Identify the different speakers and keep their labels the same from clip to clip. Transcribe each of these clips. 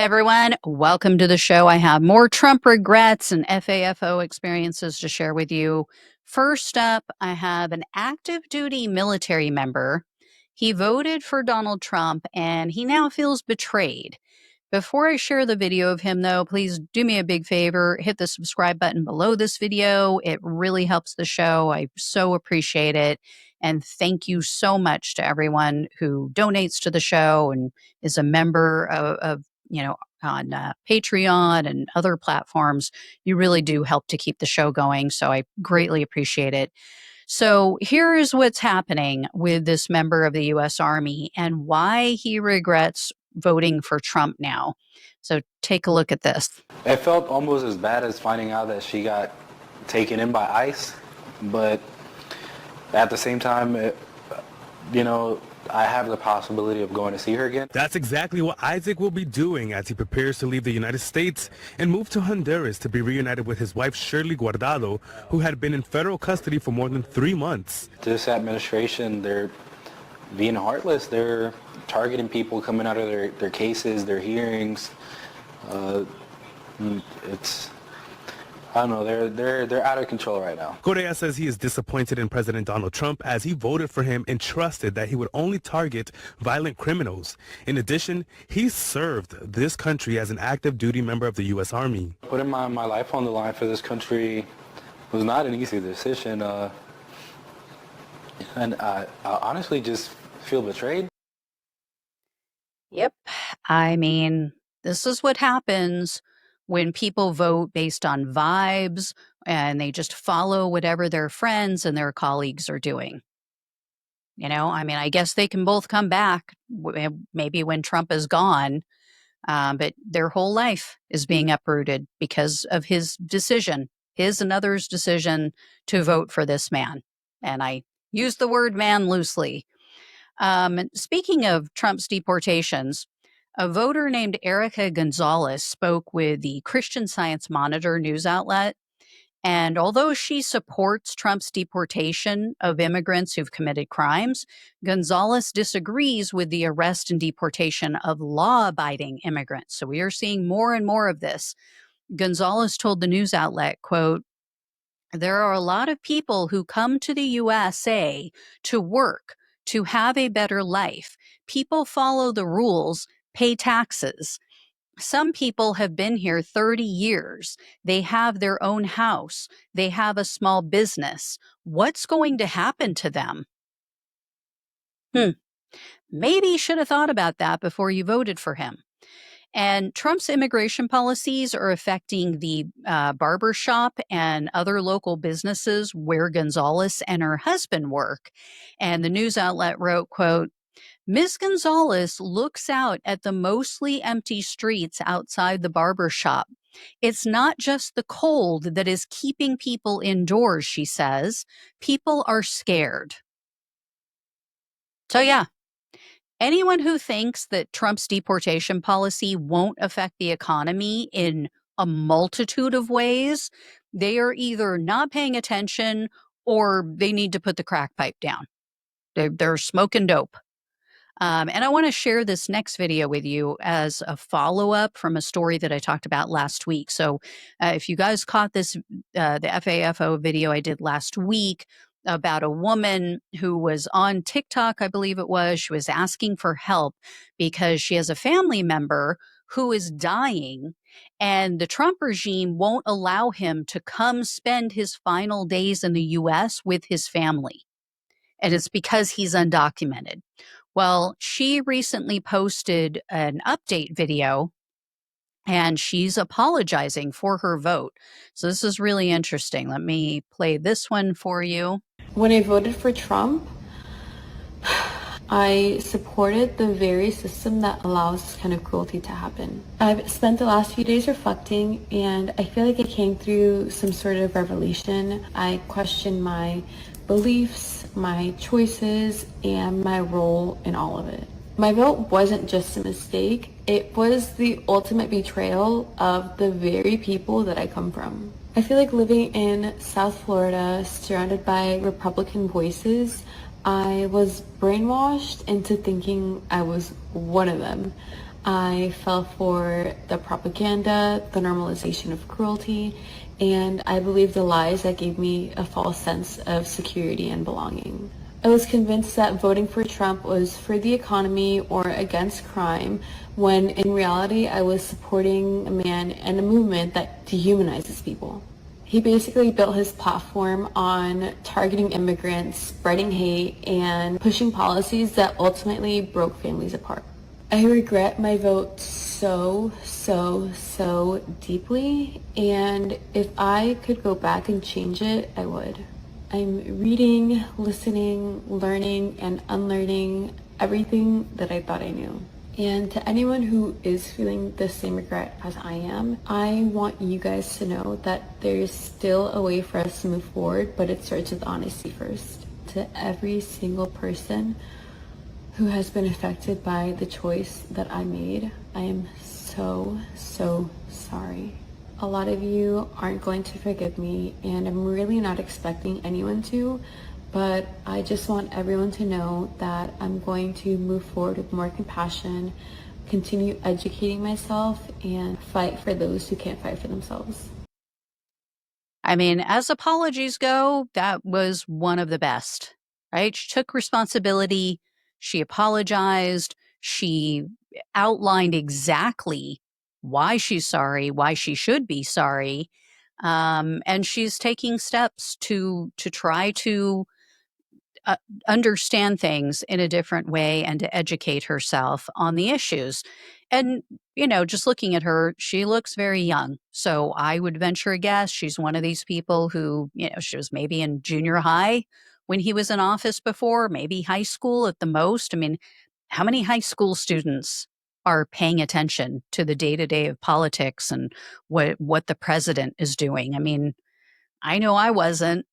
Speaker 1: Hey everyone, welcome to the show. I have more Trump regrets and FAFO experiences to share with you. First up, I have an active duty military member. He voted for Donald Trump and he now feels betrayed. Before I share the video of him, though, please do me a big favor. Hit the subscribe button below this video. It really helps the show. I so appreciate it. And thank you so much to everyone who donates to the show and is a member of on Patreon and other platforms. You really do help to keep the show going. So I greatly appreciate it. So here is what's happening with this member of the U.S. Army and why he regrets voting for Trump now. So take a look at this.
Speaker 2: It felt almost as bad as finding out that she got taken in by ICE, but at the same time, I have the possibility of going to see her again.
Speaker 3: That's exactly what Isaac will be doing as he prepares to leave the United States and move to Honduras to be reunited with his wife Shirley Guardado, who had been in federal custody for more than 3 months.
Speaker 2: This administration, they're being heartless. They're targeting people coming out of their cases, their hearings. I don't know, they're out of control right now.
Speaker 3: Correa says he is disappointed in President Donald Trump as he voted for him and trusted that he would only target violent criminals. In addition, he served this country as an active duty member of the U.S. Army.
Speaker 2: Putting my life on the line for this country was not an easy decision, and I honestly just feel betrayed.
Speaker 1: Yep. I mean, this is what happens when people vote based on vibes and they just follow whatever their friends and their colleagues are doing. I guess they can both come back maybe when Trump is gone, but their whole life is being uprooted because of his decision, his and others' decision to vote for this man. And I use the word man loosely. Speaking of Trump's deportations, a voter named Erica Gonzalez spoke with the Christian Science Monitor news outlet. And although she supports Trump's deportation of immigrants who've committed crimes, Gonzalez disagrees with the arrest and deportation of law-abiding immigrants. So we are seeing more and more of this. Gonzalez told the news outlet, quote, "There are a lot of people who come to the USA to work, to have a better life. People follow the rules, pay taxes. Some people have been here 30 years. They have their own house. They have a small business. What's going to happen to them?" Maybe you should have thought about that before you voted for him. And Trump's immigration policies are affecting the barber shop and other local businesses where Gonzalez and her husband work. And the news outlet wrote, quote, "Ms. Gonzalez looks out at the mostly empty streets outside the barber shop. It's not just the cold that is keeping people indoors," she says. "People are scared." So yeah, anyone who thinks that Trump's deportation policy won't affect the economy in a multitude of ways, they are either not paying attention or they need to put the crack pipe down. They're smoking dope. And I want to share this next video with you as a follow-up from a story that I talked about last week. So if you guys caught this, the FAFO video I did last week about a woman who was on TikTok, I believe it was, she was asking for help because she has a family member who is dying and the Trump regime won't allow him to come spend his final days in the U.S. with his family. And it's because he's undocumented. Well, she recently posted an update video and she's apologizing for her vote. So this is really interesting. Let me play this one for you.
Speaker 4: When I voted for Trump, I supported the very system that allows this kind of cruelty to happen. I've spent the last few days reflecting, and I feel like I came through some sort of revelation. I questioned my beliefs, my choices, and my role in all of it. My vote wasn't just a mistake, it was the ultimate betrayal of the very people that I come from. I feel like living in South Florida, surrounded by Republican voices, I was brainwashed into thinking I was one of them. I fell for the propaganda, the normalization of cruelty, and I believed the lies that gave me a false sense of security and belonging. I was convinced that voting for Trump was for the economy or against crime, when in reality I was supporting a man and a movement that dehumanizes people. He basically built his platform on targeting immigrants, spreading hate, and pushing policies that ultimately broke families apart. I regret my vote so, so, so deeply, and if I could go back and change it, I would. I'm reading, listening, learning, and unlearning everything that I thought I knew. And to anyone who is feeling the same regret as I am, I want you guys to know that there's still a way for us to move forward, but it starts with honesty first. To every single person who has been affected by the choice that I made, I am so, so sorry. A lot of you aren't going to forgive me, and I'm really not expecting anyone to, but I just want everyone to know that I'm going to move forward with more compassion, continue educating myself, and fight for those who can't fight for themselves.
Speaker 1: I mean, as apologies go, that was one of the best, right? She took responsibility. She apologized. She outlined exactly why she's sorry, why she should be sorry. And she's taking steps to try to uh, understand things in a different way and to educate herself on the issues. And, just looking at her, she looks very young. So I would venture a guess she's one of these people who, she was maybe in junior high when he was in office before, maybe high school at the most. I mean, how many high school students are paying attention to the day to day of politics and what the president is doing? I mean, I know I wasn't.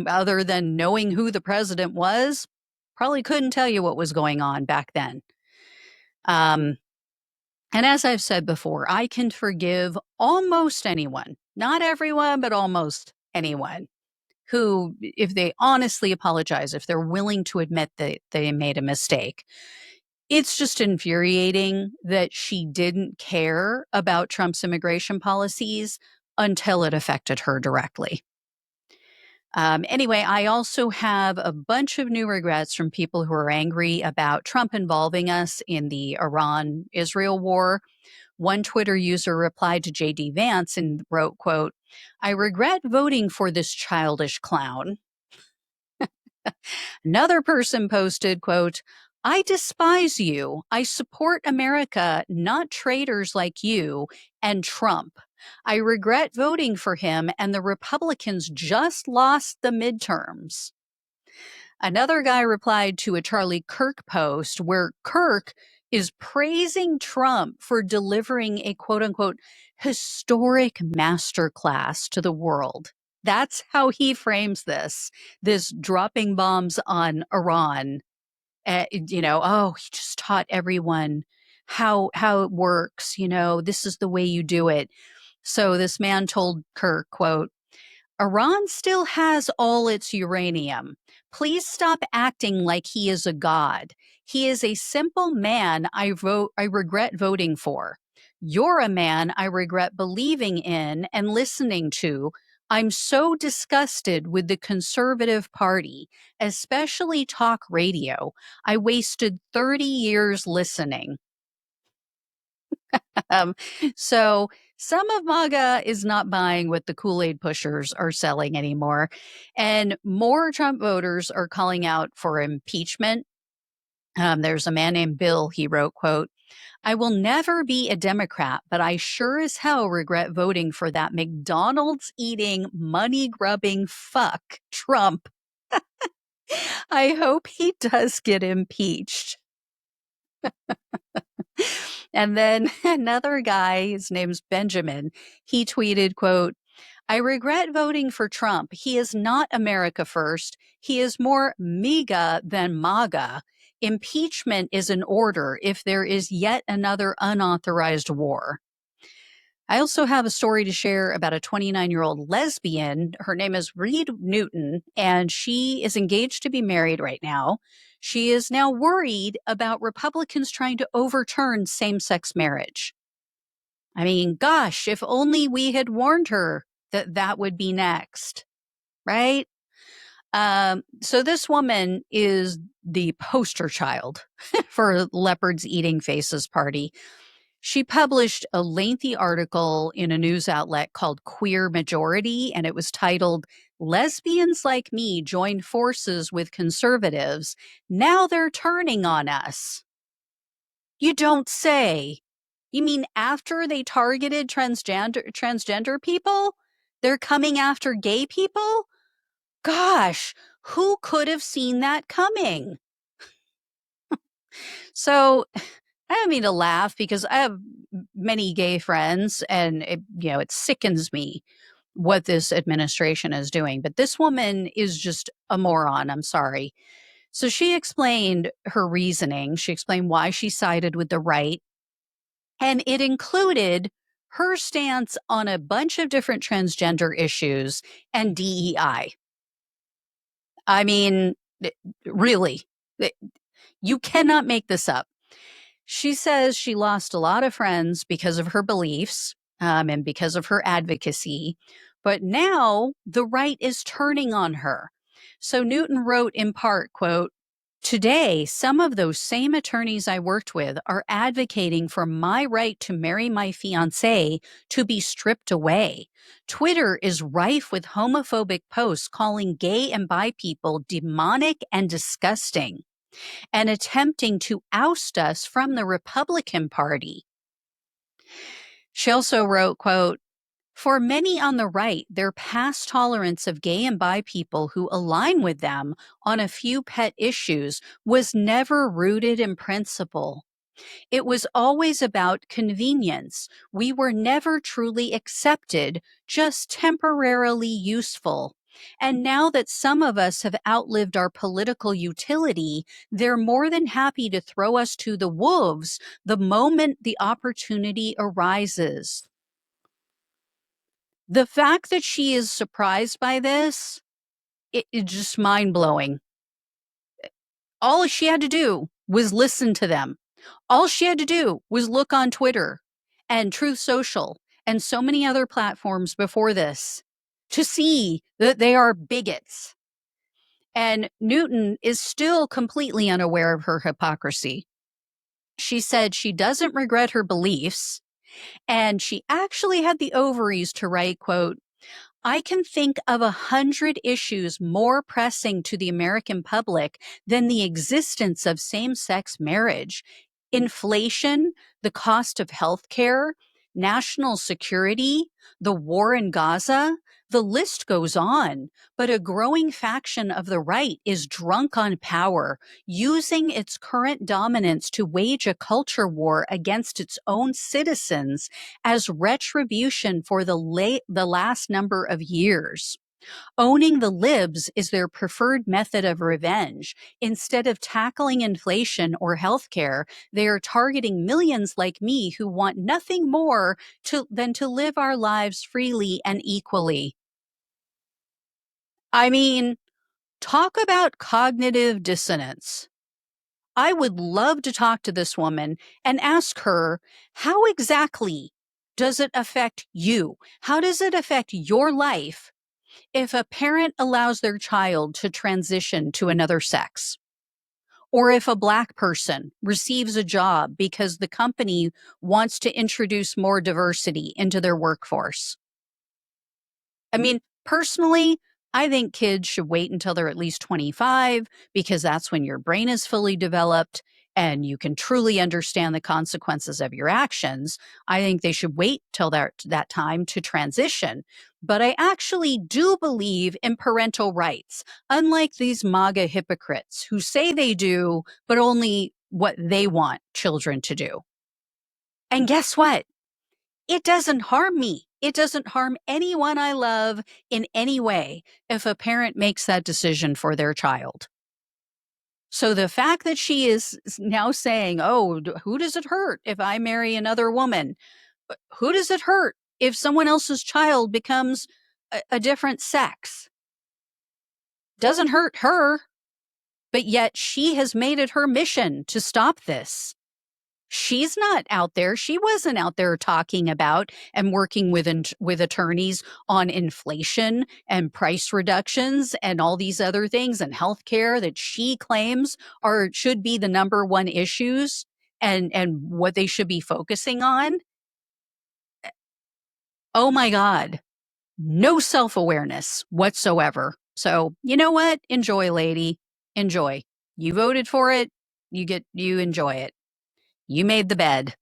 Speaker 1: Other than knowing who the president was, probably couldn't tell you what was going on back then. Um, and as I've said before, I can forgive almost anyone, not everyone, but almost anyone who, if they honestly apologize, if they're willing to admit that they made a mistake. It's just infuriating that she didn't care about Trump's immigration policies until it affected her directly. Anyway, I also have a bunch of new regrets from people who are angry about Trump involving us in the Iran-Israel war. One Twitter user replied to JD Vance and wrote, quote, "I regret voting for this childish clown." Another person posted, quote, "I despise you. I support America, not traitors like you and Trump. I regret voting for him, and the Republicans just lost the midterms." Another guy replied to a Charlie Kirk post where Kirk is praising Trump for delivering a quote unquote historic masterclass to the world. That's how he frames this dropping bombs on Iran. Oh, he just taught everyone how it works. This is the way you do it. So this man told Kirk, quote, "Iran still has all its uranium. Please stop acting like he is a god. He is a simple man I regret voting for. You're a man I regret believing in and listening to. I'm so disgusted with the conservative party, especially talk radio. I wasted 30 years listening." Um, so some of MAGA is not buying what the Kool-Aid pushers are selling anymore. And more Trump voters are calling out for impeachment. There's a man named Bill. He wrote, quote, "I will never be a Democrat, but I sure as hell regret voting for that McDonald's eating, money grubbing fuck Trump. I hope he does get impeached." And then another guy, his name's Benjamin, he tweeted, quote, "I regret voting for Trump. He is not America first. He is more MAGA than MAGA. Impeachment is in order if there is yet another unauthorized war." I also have a story to share about a 29-year-old lesbian. Her name is Reed Newton, and she is engaged to be married right now. She is now worried about Republicans trying to overturn same-sex marriage. I mean, gosh, if only we had warned her that that would be next, right? So this woman is the poster child for Leopards Eating Faces Party. She published a lengthy article in a news outlet called Queer Majority, and it was titled, "Lesbians Like Me Join Forces with Conservatives. Now They're Turning on Us." You don't say. You mean after they targeted transgender people, they're coming after gay people? Gosh, who could have seen that coming? So I don't mean to laugh because I have many gay friends and it sickens me what this administration is doing. But this woman is just a moron. I'm sorry. So she explained her reasoning. She explained why she sided with the right. And it included her stance on a bunch of different transgender issues and DEI. I mean, really, you cannot make this up. She says she lost a lot of friends because of her beliefs and because of her advocacy, but now the right is turning on her. So Newton wrote in part, quote, "Today, some of those same attorneys I worked with are advocating for my right to marry my fiancé to be stripped away. Twitter is rife with homophobic posts calling gay and bi people demonic and disgusting and attempting to oust us from the Republican Party." She also wrote, quote, "For many on the right, their past tolerance of gay and bi people who align with them on a few pet issues was never rooted in principle. It was always about convenience. We were never truly accepted, just temporarily useful. And now that some of us have outlived our political utility, they're more than happy to throw us to the wolves the moment the opportunity arises." The fact that she is surprised by this, it's just mind blowing. All she had to do was listen to them. All she had to do was look on Twitter and Truth Social and so many other platforms before this to see that they are bigots. And Newton is still completely unaware of her hypocrisy. She said she doesn't regret her beliefs, and she actually had the ovaries to write, quote, "I can think of 100 issues more pressing to the American public than the existence of same-sex marriage. Inflation, the cost of health care, national security, the war in Gaza, the list goes on. But a growing faction of the right is drunk on power, using its current dominance to wage a culture war against its own citizens as retribution for the last number of years. Owning the libs is their preferred method of revenge. Instead of tackling inflation or healthcare, they are targeting millions like me who want nothing more than to live our lives freely and equally." I mean, talk about cognitive dissonance. I would love to talk to this woman and ask her, how exactly does it affect you? How does it affect your life if a parent allows their child to transition to another sex? Or if a Black person receives a job because the company wants to introduce more diversity into their workforce? I mean, personally, I think kids should wait until they're at least 25 because that's when your brain is fully developed and you can truly understand the consequences of your actions. I think they should wait till that time to transition. But I actually do believe in parental rights, unlike these MAGA hypocrites who say they do, but only what they want children to do. And guess what? It doesn't harm me. It doesn't harm anyone I love in any way if a parent makes that decision for their child. So the fact that she is now saying, oh, who does it hurt if I marry another woman? Who does it hurt if someone else's child becomes a different sex? Doesn't hurt her. But yet she has made it her mission to stop this. She's not out there. She wasn't out there talking about and working with attorneys on inflation and price reductions and all these other things and healthcare that she claims should be the number one issues and what they should be focusing on. Oh my God. No self-awareness whatsoever. So, you know what? Enjoy, lady. Enjoy. You voted for it. You enjoy it. You made the bed.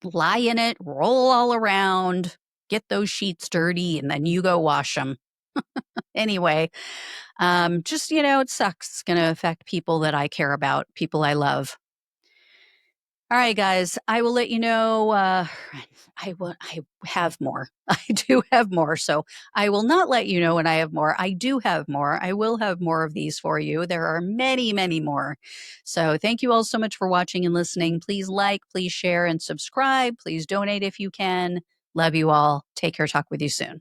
Speaker 1: Lie in it, roll all around, get those sheets dirty, and then you go wash them. Anyway, just, it sucks. It's going to affect people that I care about, people I love. All right, guys, I will let you know. I have more. I do have more. So I will not let you know when I have more. I do have more. I will have more of these for you. There are many, many more. So thank you all so much for watching and listening. Please like, please share, and subscribe. Please donate if you can. Love you all. Take care. Talk with you soon.